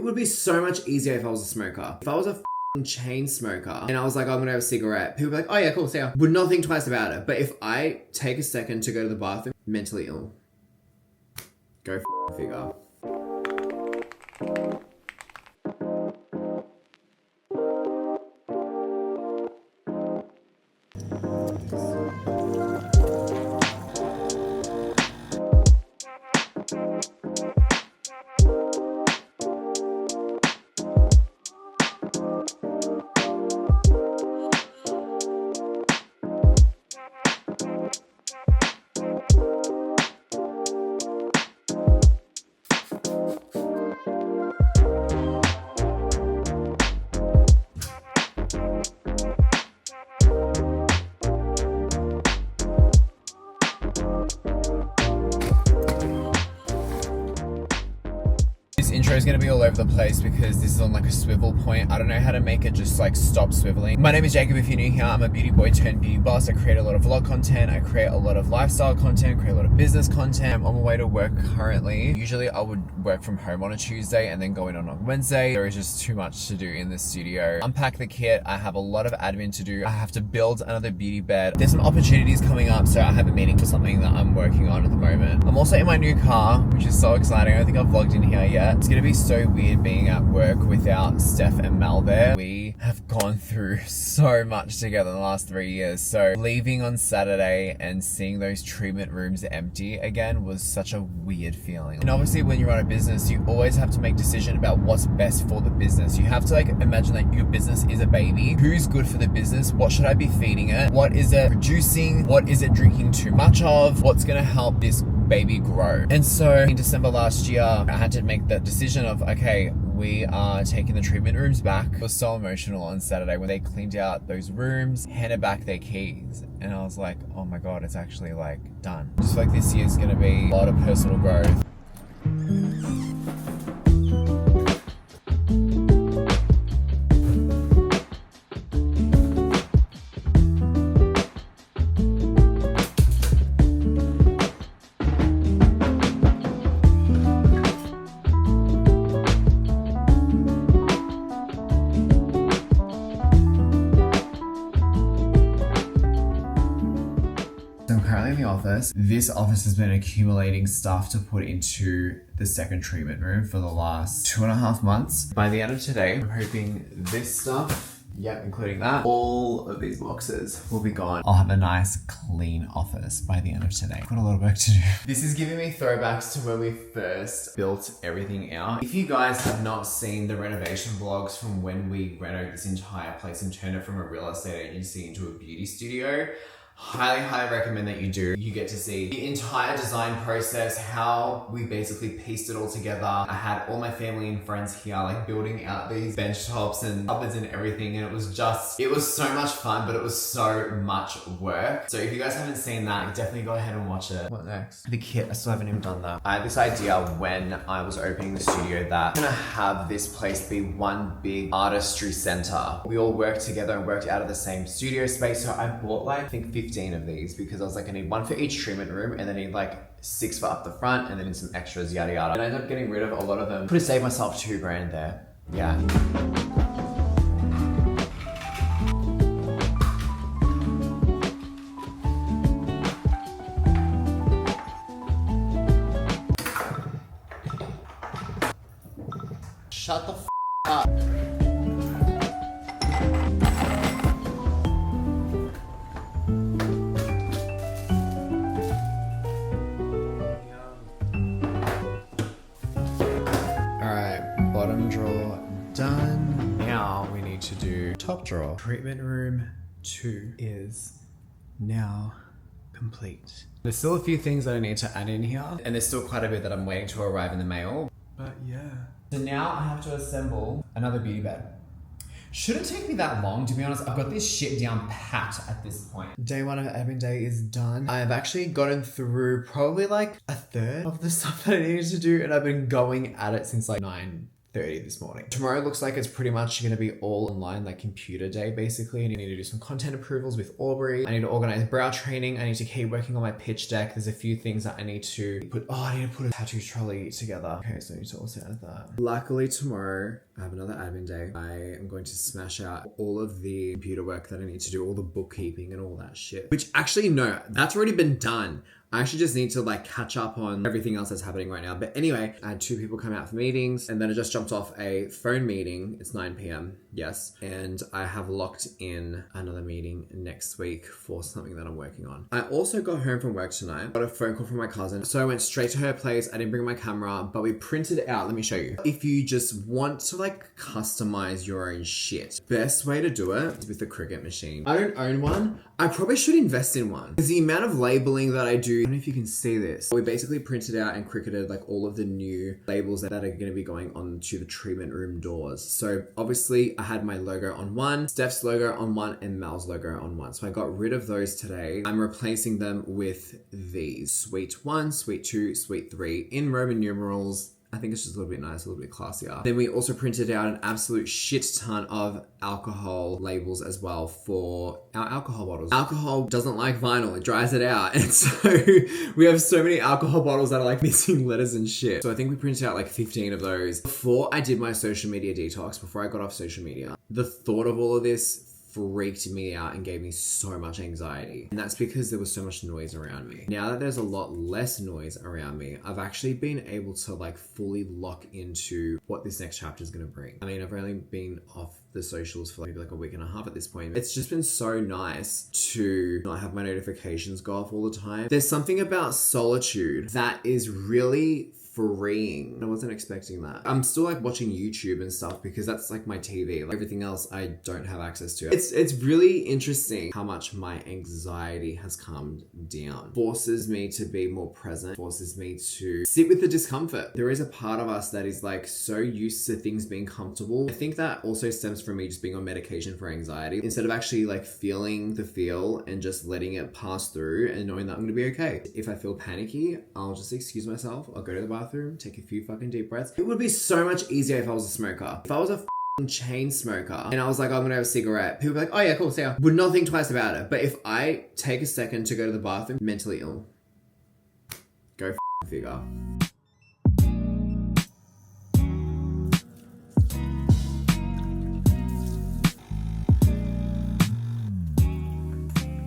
would be so much easier if I was a smoker. If I was a chain smoker and I was like, oh, I'm gonna have a cigarette, people would be like, oh yeah, cool, see ya. Would not think twice about it. But if I take a second to go to the bathroom, mentally ill. Go figure. Intro is going to be all over the place because this is on like a swivel point. I don't know how to make it just like stop swiveling. My name is Jacob. If you're new here, I'm a beauty boy turned beauty boss. I create a lot of vlog content. I create a lot of lifestyle content, create a lot of business content. I'm on my way to work currently. Usually I would work from home on a Tuesday and then go in on a Wednesday. There is just too much to do in the studio. Unpack the kit. I have a lot of admin to do. I have to build another beauty bed. There's some opportunities coming up, so I have a meeting for something that I'm working on at the moment. I'm also in my new car, which is so exciting. I don't think I've vlogged in here yet. It's gonna be so weird being at work without Steph and Mel there. We have gone through so much together in the last 3 years. So leaving on Saturday and seeing those treatment rooms empty again was such a weird feeling. And obviously when you run a business, you always have to make decisions about what's best for the business. You have to like imagine that your business is a baby. Who's good for the business? What should I be feeding it? What is it producing? What is it drinking too much of? What's gonna help this baby grow? And so in December last year, I had to make that decision of, okay, we are taking the treatment rooms back. It was so emotional on Saturday when they cleaned out those rooms, handed back their keys, and I was like, oh my God, it's actually like done. Just like this year's gonna be a lot of personal growth. I'm currently in the office. This office has been accumulating stuff to put into the second treatment room for the last 2.5 months. By the end of today, I'm hoping this stuff, yep, including that, all of these boxes will be gone. I'll have a nice clean office by the end of today. Got a lot of work to do. This is giving me throwbacks to when we first built everything out. If you guys have not seen the renovation vlogs from when we renovated this entire place and turned it from a real estate agency into a beauty studio, highly recommend that you do. You get to see the entire design process, how we basically pieced it all together. I had all my family and friends here, like building out these bench tops and cupboards and everything. And it was so much fun, but it was so much work. So if you guys haven't seen that, definitely go ahead and watch it. What next? The kit, I still haven't even done that. I had this idea when I was opening the studio that I'm gonna have this place be one big artistry center. We all worked together and worked out of the same studio space. So I bought like, I think 15 of these because I was like, I need one for each treatment room and then I need like 6 for up the front and then some extras, yada yada. And I ended up getting rid of a lot of them. Could have saved myself $2,000 there. Yeah. Shut the f up. Bottom drawer done. Now we need to do top drawer. Treatment room 2 is now complete. There's still a few things that I need to add in here, and there's still quite a bit that I'm waiting to arrive in the mail. But yeah. So now I have to assemble another beauty bed. Shouldn't take me that long, to be honest. I've got this shit down pat at this point. Day 1 of admin day is done. I've actually gotten through probably like a third of the stuff that I needed to do, and I've been going at it since like 9:30 8:30 this morning. Tomorrow looks like it's pretty much going to be all online, like computer day basically. I need to do some content approvals with Aubrey. I need to organize brow training. I need to keep working on my pitch deck. There's a few things that I need to put. Oh, I need to put a tattoo trolley together. Okay, so I need to also add that. Luckily tomorrow I have another admin day. I am going to smash out all of the computer work that I need to do, all the bookkeeping and all that shit. Which actually, no, that's already been done. I actually just need to like catch up on everything else that's happening right now. But anyway, I had 2 people come out for meetings and then I just jumped off a phone meeting. It's 9 p.m. Yes. And I have locked in another meeting next week for something that I'm working on. I also got home from work tonight, got a phone call from my cousin. So I went straight to her place. I didn't bring my camera, but we printed it out. Let me show you. If you just want to like customize your own shit, best way to do it is with the Cricut machine. I don't own one. I probably should invest in one. Because the amount of labeling that I do, I don't know if you can see this. We basically printed out and Cricketed like all of the new labels that are going to be going onto the treatment room doors. So obviously I had my logo on one, Steph's logo on one, and Mal's logo on one. So I got rid of those today. I'm replacing them with these. Suite 1, Suite 2, Suite 3 in Roman numerals. I think it's just a little bit nice, a little bit classier. Then we also printed out an absolute shit ton of alcohol labels as well for our alcohol bottles. Alcohol doesn't like vinyl, it dries it out. And so we have so many alcohol bottles that are like missing letters and shit. So I think we printed out like 15 of those. Before I did my social media detox, before I got off social media, the thought of all of this freaked me out and gave me so much anxiety. And that's because there was so much noise around me. Now that there's a lot less noise around me, I've actually been able to like fully lock into what this next chapter is going to bring. I mean, I've only been off the socials for maybe like a week and a half at this point. It's just been so nice to not have my notifications go off all the time. There's something about solitude that is really freeing. I wasn't expecting that. I'm still like watching YouTube and stuff because that's like my TV. Like everything else I don't have access to. It's really interesting how much my anxiety has calmed down. Forces me to be more present, forces me to sit with the discomfort. There is a part of us that is like so used to things being comfortable. I think that also stems from me just being on medication for anxiety instead of actually like feeling the feel and just letting it pass through and knowing that I'm gonna be okay. If I feel panicky, I'll just excuse myself. I'll go to the bathroom, take a few fucking deep breaths. It would be so much easier if I was a smoker. If I was a chain smoker and I was like, I'm gonna have a cigarette, people would be like, oh yeah, cool, see ya. Would not think twice about it. But if I take a second to go to the bathroom, mentally ill. Go figure.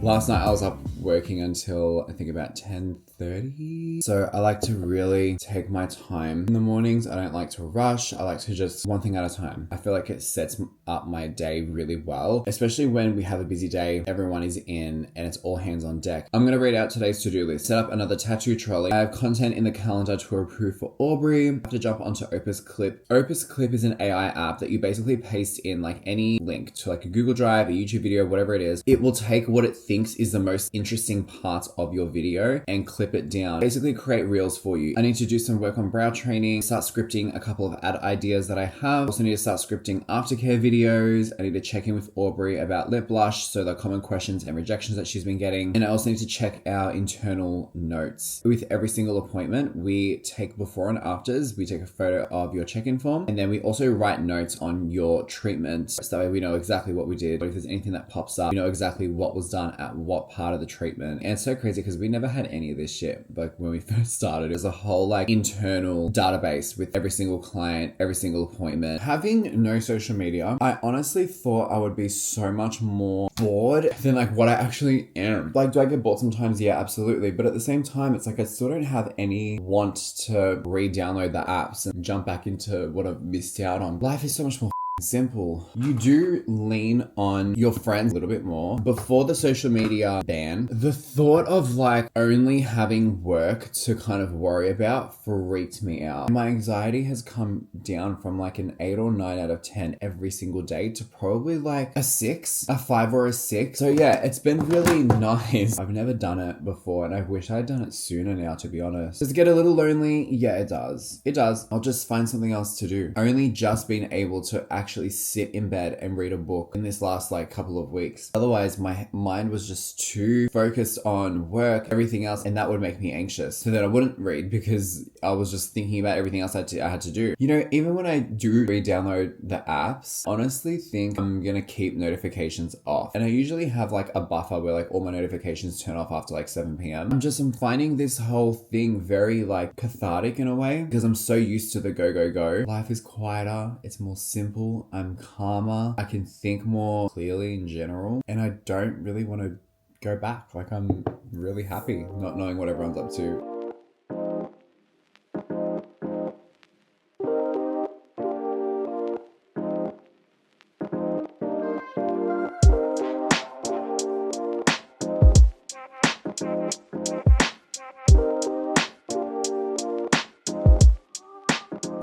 Last night I was up working until I think about 10:30. So I like to really take my time in the mornings. I don't like to rush. I like to just one thing at a time. I feel like it sets up my day really well, especially when we have a busy day, everyone is in and it's all hands on deck. I'm going to read out today's to-do list. Set up another tattoo trolley. I have content in the calendar to approve for Aubrey. I have to jump onto Opus Clip. Opus Clip is an AI app that you basically paste in like any link to like a Google Drive, a YouTube video, whatever it is. It will take what it thinks is the most interesting parts of your video and clip it down. Basically create reels for you. I need to do some work on brow training, start scripting a couple of ad ideas that I have. Also need to start scripting aftercare videos. I need to check in with Aubrey about lip blush, so the common questions and rejections that she's been getting. And I also need to check our internal notes. With every single appointment, we take before and afters. We take a photo of your check-in form, and then we also write notes on your treatment. So that way we know exactly what we did. But if there's anything that pops up, we know exactly what was done at what part of the treatment. And it's so crazy because we never had any of this shit. Like when we first started, it was a whole like internal database with every single client, every single appointment. Having no social media, I honestly thought I would be so much more bored than like what I actually am. Like, do I get bored sometimes? Yeah, absolutely. But at the same time, it's like I still don't have any want to re-download the apps and jump back into what I've missed out on. Life is so much more simple. You do lean on your friends a little bit more. Before the social media ban, the thought of like only having work to kind of worry about freaked me out. My anxiety has come down from like an 8 or 9 out of 10 every single day to probably like a 6, a 5 or a 6. So yeah, it's been really nice. I've never done it before and I wish I'd done it sooner now, to be honest. Does it get a little lonely? Yeah, it does. It does. I'll just find something else to do. Only just being able to actually actually sit in bed and read a book in this last like couple of weeks. Otherwise, my mind was just too focused on work, everything else, and that would make me anxious. So that I wouldn't read because I was just thinking about everything else I had to do. You know, even when I do re-download the apps, honestly think I'm gonna keep notifications off. And I usually have like a buffer where like all my notifications turn off after like 7 p.m. I'm finding this whole thing very like cathartic in a way because I'm so used to the go, go, go. Life is quieter. It's more simple. I'm calmer. I can think more clearly in general. And I don't really want to go back. Like I'm really happy not knowing what everyone's up to.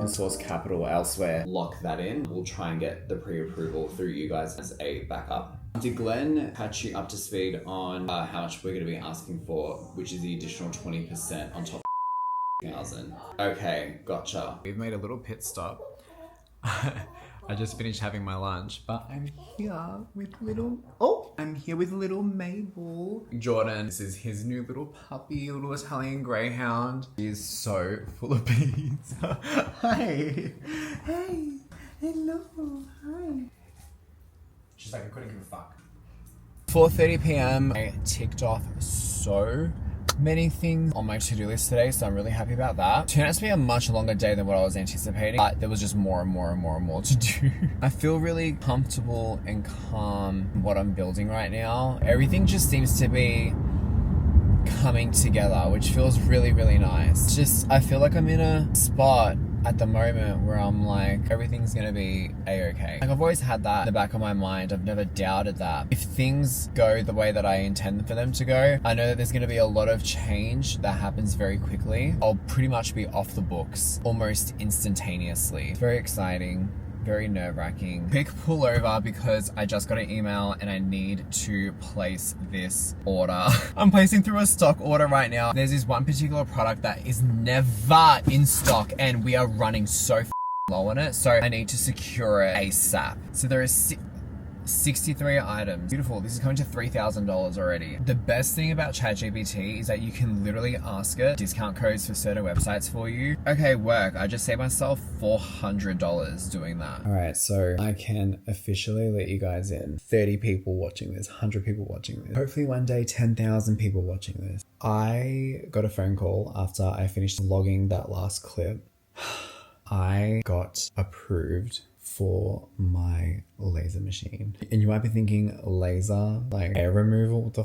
Source capital elsewhere, lock that in. We'll try and get the pre-approval through you guys as a backup. Did Glenn catch you up to speed on how much we're going to be asking for, which is the additional 20% on top of 1,000? Okay, gotcha. We've made a little pit stop. I just finished having my lunch, but I'm here with little Mabel. Jordan, this is his new little puppy, little Italian greyhound. He is so full of beans. Hi. Hey. Hello. Hi. She's like, I couldn't give a fuck. 4:30 p.m. I ticked off so many things on my to-do list today, so I'm really happy about that. Turned out to be a much longer day than what I was anticipating, but there was just more and more to do. I feel really comfortable and calm in what I'm building right now. Everything just seems to be coming together, which feels really, really nice. Just, I feel like I'm in a spot at the moment where I'm like, everything's gonna be a-okay. Like I've always had that in the back of my mind. I've never doubted that. If things go the way that I intend for them to go, I know that there's gonna be a lot of change that happens very quickly. I'll pretty much be off the books almost instantaneously. It's very exciting. Very nerve-wracking. Quick pullover because I just got an email and I need to place this order. I'm placing through a stock order right now. There's this one particular product that is never in stock and we are running so low on it, so I need to secure it ASAP. So there is 63 items. Beautiful. This is coming to $3,000 already. The best thing about ChatGPT is that you can literally ask it discount codes for certain websites for you. Okay, work. I just saved myself $400 doing that. All right, so I can officially let you guys in. 30 people watching this, 100 people watching this. Hopefully one day 10,000 people watching this. I got a phone call after I finished logging that last clip. I got approved for my laser machine. And you might be thinking, laser, like hair removal? What the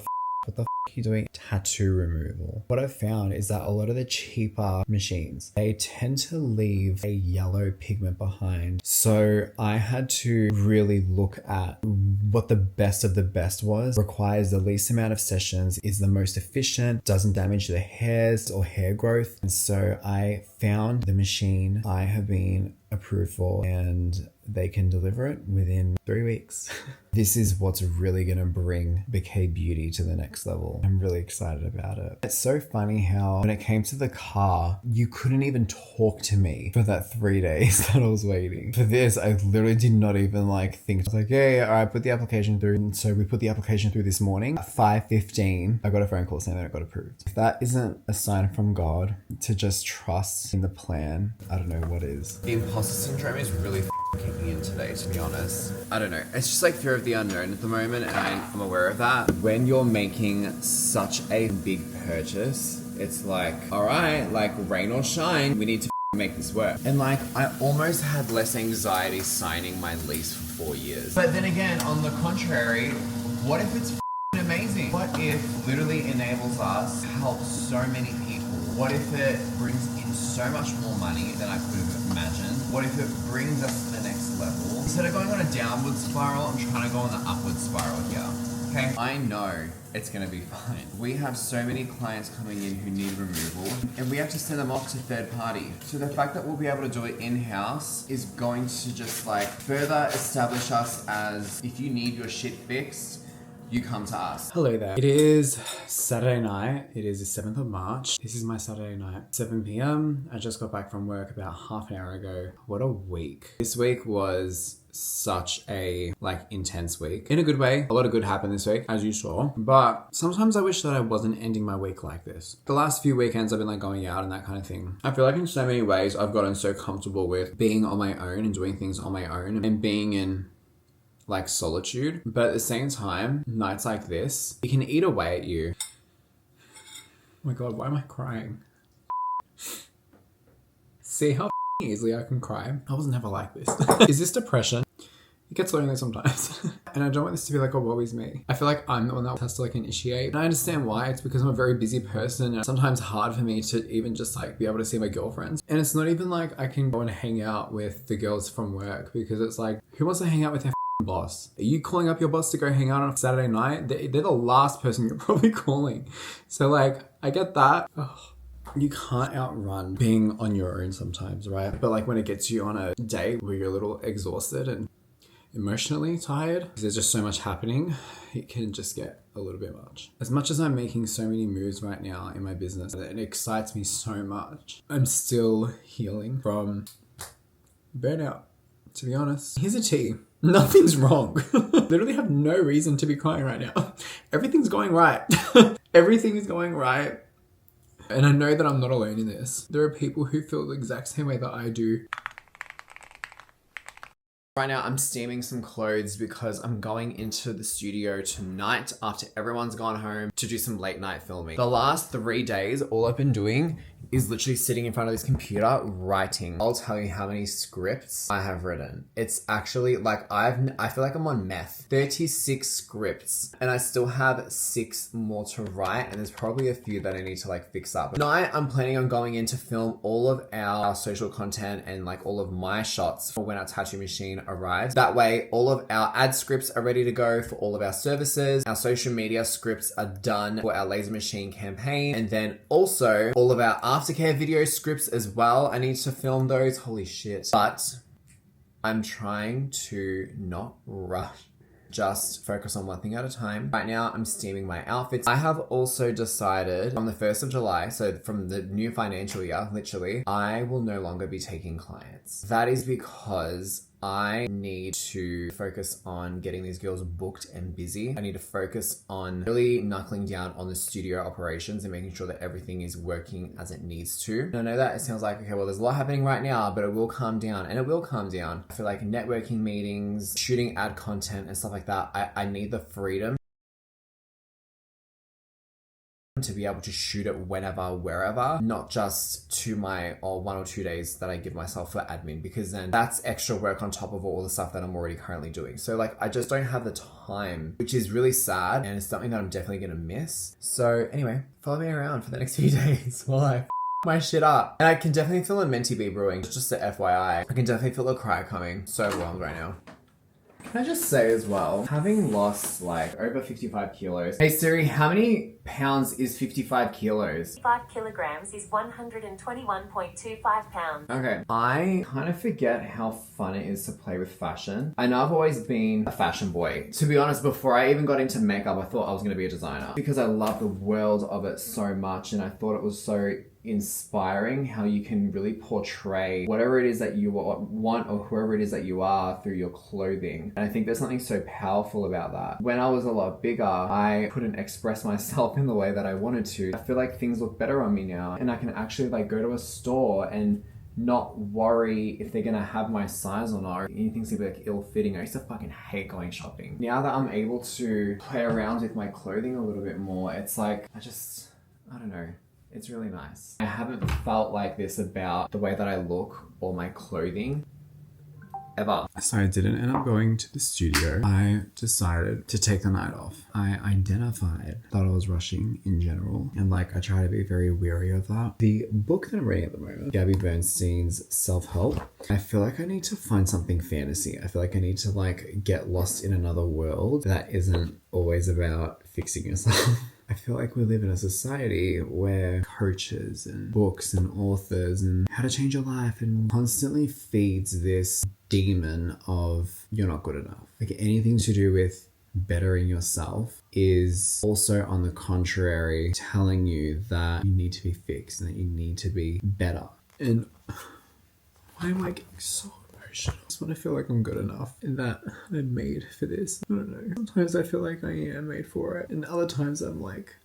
are you doing? Tattoo removal. What I've found is that a lot of the cheaper machines, they tend to leave a yellow pigment behind. So I had to really look at what the best of the best was, requires the least amount of sessions, is the most efficient, doesn't damage the hairs or hair growth. And so I found the machine I have been approved for and they can deliver it within 3 weeks. This is what's really gonna bring Bouquet Beauty to the next level. I'm really excited about it. It's so funny how when it came to the car, you couldn't even talk to me for that 3 days that I was waiting. For this, I literally did not even like think. I was like, yeah, all right, put the application through. And so we put the application through this morning. At 5:15, I got a phone call saying that it got approved. If that isn't a sign from God to just trust in the plan, I don't know what is. The imposter syndrome is really kicking in today, to be honest. I don't know. It's just like fear of the unknown at the moment, and I'm aware of that. When you're making such a big purchase, it's like, all right, like rain or shine, we need to make this work. And like, I almost had less anxiety signing my lease for 4 years. But then again, on the contrary, what if it's amazing? What if literally enables us to help so many people? What if it brings in so much more money than I could have imagined? What if it brings us to the next level? Instead of going on a downward spiral, I'm trying to go on the upward spiral here. Okay? I know it's gonna be fine. We have so many clients coming in who need removal, and we have to send them off to third party. So the fact that we'll be able to do it in-house is going to just like further establish us as, if you need your shit fixed, you come to us. Hello there. It is Saturday night. It is the 7th of March. This is my Saturday night, 7 p.m. I just got back from work about half an hour ago. What a week. This week was such a intense week. In a good way. A lot of good happened this week, as you saw. But sometimes I wish that I wasn't ending my week like this. The last few weekends I've been going out and that kind of thing. I feel like in so many ways I've gotten so comfortable with being on my own and doing things on my own and being in solitude. But at the same time, nights like this, it can eat away at you. Oh my God, why am I crying? See how easily I can cry? I was never like this. Is this depression? It gets lonely sometimes. And I don't want this to be a woe is me. I feel like I'm the one that has to initiate. And I understand why. It's because I'm a very busy person and it's sometimes hard for me to even just be able to see my girlfriends. And it's not even I can go and hang out with the girls from work, because it's who wants to hang out with their boss? Are you calling up your boss to go hang out on a Saturday night? They're the last person you're probably calling. So I get that. Oh, you can't outrun being on your own sometimes, right? But when it gets you on a day where you're a little exhausted and emotionally tired, because there's just so much happening, it can just get a little bit much. As much as I'm making so many moves right now in my business, and it excites me so much, I'm still healing from burnout, to be honest. Here's a tea. Nothing's wrong. Literally have no reason to be crying right now. Everything's going right. Everything is going right. And I know that I'm not alone in this. There are people who feel the exact same way that I do. Right now I'm steaming some clothes because I'm going into the studio tonight after everyone's gone home to do some late night filming. The last 3 days, all I've been doing is literally sitting in front of this computer writing. I'll tell you how many scripts I have written. It's actually I feel like I'm on meth. 36 scripts and I still have 6 more to write, and there's probably a few that I need to fix up. Tonight I'm planning on going in to film all of our social content and all of my shots for when our tattoo machine arrives. That way all of our ad scripts are ready to go for all of our services. Our social media scripts are done for our laser machine campaign, and then also all of our aftercare video scripts as well. I need to film those. Holy shit. But I'm trying to not rush. Just focus on one thing at a time. Right now, I'm steaming my outfits. I have also decided from the 1st of July, so from the new financial year, literally, I will no longer be taking clients. That is because I need to focus on getting these girls booked and busy. I need to focus on really knuckling down on the studio operations and making sure that everything is working as it needs to. And I know that it sounds okay, well, there's a lot happening right now, but it will calm down, and it will calm down. I feel networking meetings, shooting ad content and stuff like that, I need the freedom to be able to shoot it whenever, wherever, not just to my 1 or 2 days that I give myself for admin, because then that's extra work on top of all the stuff that I'm already currently doing. So I just don't have the time, which is really sad, and it's something that I'm definitely gonna miss. So anyway, follow me around for the next few days while I my shit up. And I can definitely feel a Menti B brewing, just a FYI. I can definitely feel a cry coming. So overwhelmed right now. Can I just say as well, having lost over 55 kilos. Hey Siri, how many pounds is 55 kilos? 5 kilograms is 121.25 pounds. Okay. I kind of forget how fun it is to play with fashion. I know I've always been a fashion boy. To be honest, before I even got into makeup, I thought I was going to be a designer because I love the world of it so much, and I thought it was so inspiring how you can really portray whatever it is that you want or whoever it is that you are through your clothing. And I think there's something so powerful about that. When I was a lot bigger, I couldn't express myself in the way that I wanted to. I feel like things look better on me now, and I can actually go to a store and not worry if they're gonna have my size or not. Anything's gonna be ill-fitting. I used to fucking hate going shopping. Now that I'm able to play around with my clothing a little bit more, it's I don't know. It's really nice. I haven't felt like this about the way that I look or my clothing ever. So I didn't end up going to the studio. I decided to take the night off. I identified that I was rushing in general, and I try to be very wary of that. The book that I'm reading at the moment, Gabby Bernstein's Self-Help, I feel like I need to find something fantasy. I feel like I need to get lost in another world that isn't always about fixing yourself. I feel like we live in a society where coaches and books and authors and how to change your life and constantly feeds this demon of you're not good enough. Anything to do with bettering yourself is also, on the contrary, telling you that you need to be fixed and that you need to be better. And why am I getting so emotional? I just want to feel like I'm good enough and that I'm made for this. I don't know. Sometimes I feel like I am made for it, and other times I'm like,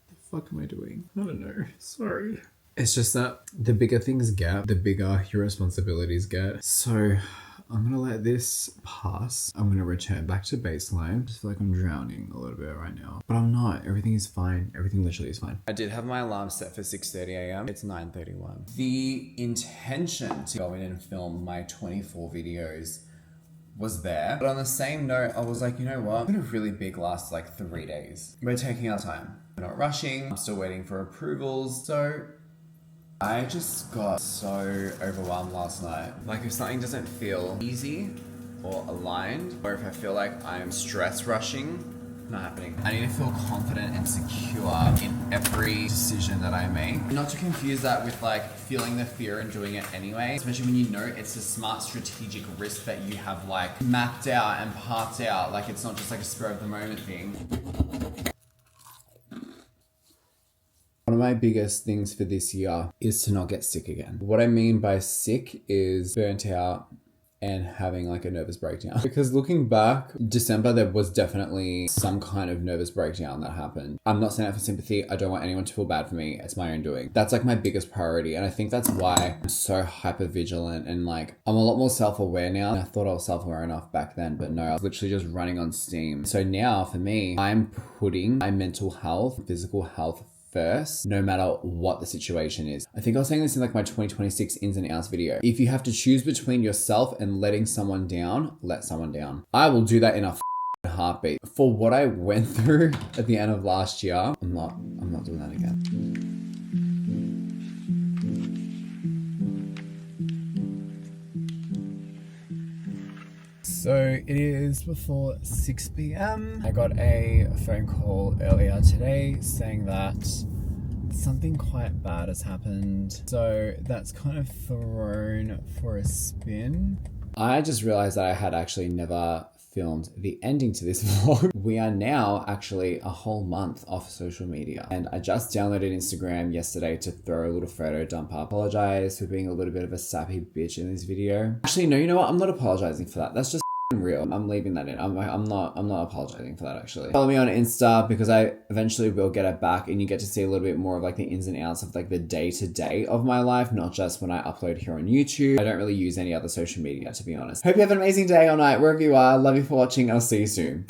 the fuck am I doing? I don't know. Sorry. It's just that the bigger things get, the bigger your responsibilities get. So I'm gonna let this pass. I'm gonna return back to baseline. I just feel like I'm drowning a little bit right now, but I'm not. Everything is fine. Everything literally is fine. I did have my alarm set for 6:30 a.m. It's 9:31. The intention to go in and film my 24 videos was there, but on the same note, I was like, you know what? I'm gonna really big last like 3 days. We're taking our time. We're not rushing. I'm still waiting for approvals. So I just got so overwhelmed last night. Like, if something doesn't feel easy or aligned, or if I feel like I'm stress rushing, not happening. I need to feel confident and secure in every decision that I make. Not to confuse that with like feeling the fear and doing it anyway, especially when you know it's a smart strategic risk that you have like mapped out and parked out. Like, it's not just like a spur of the moment thing. One of my biggest things for this year is to not get sick again. What I mean by sick is burnt out and having like a nervous breakdown. Because looking back, December, there was definitely some kind of nervous breakdown that happened. I'm not saying that for sympathy. I don't want anyone to feel bad for me. It's my own doing. That's like my biggest priority. And I think that's why I'm so hyper vigilant and like I'm a lot more self-aware now. And I thought I was self-aware enough back then, but no, I was literally just running on steam. So now for me, I'm putting my mental health, physical health first, no matter what the situation is. I think I was saying this in like my 2026 ins and outs video. If you have to choose between yourself and letting someone down, let someone down. I will do that in a heartbeat. For what I went through at the end of last year, I'm not doing that again. So it is before 6 p.m. I got a phone call earlier today saying that something quite bad has happened. So that's kind of thrown for a spin. I just realized that I had actually never filmed the ending to this vlog. We are now actually a whole month off social media, and I just downloaded Instagram yesterday to throw a little photo dump up. Apologize for being a little bit of a sappy bitch in this video. Actually, no, you know what? I'm not apologizing for that. That's just real. I'm leaving that in. I'm not apologizing for that, actually. Follow me on Insta because I eventually will get it back and you get to see a little bit more of like the ins and outs of like the day-to-day of my life, not just when I upload here on YouTube. I don't really use any other social media, to be honest. Hope you have an amazing day or night wherever you are. Love you for watching. I'll see you soon.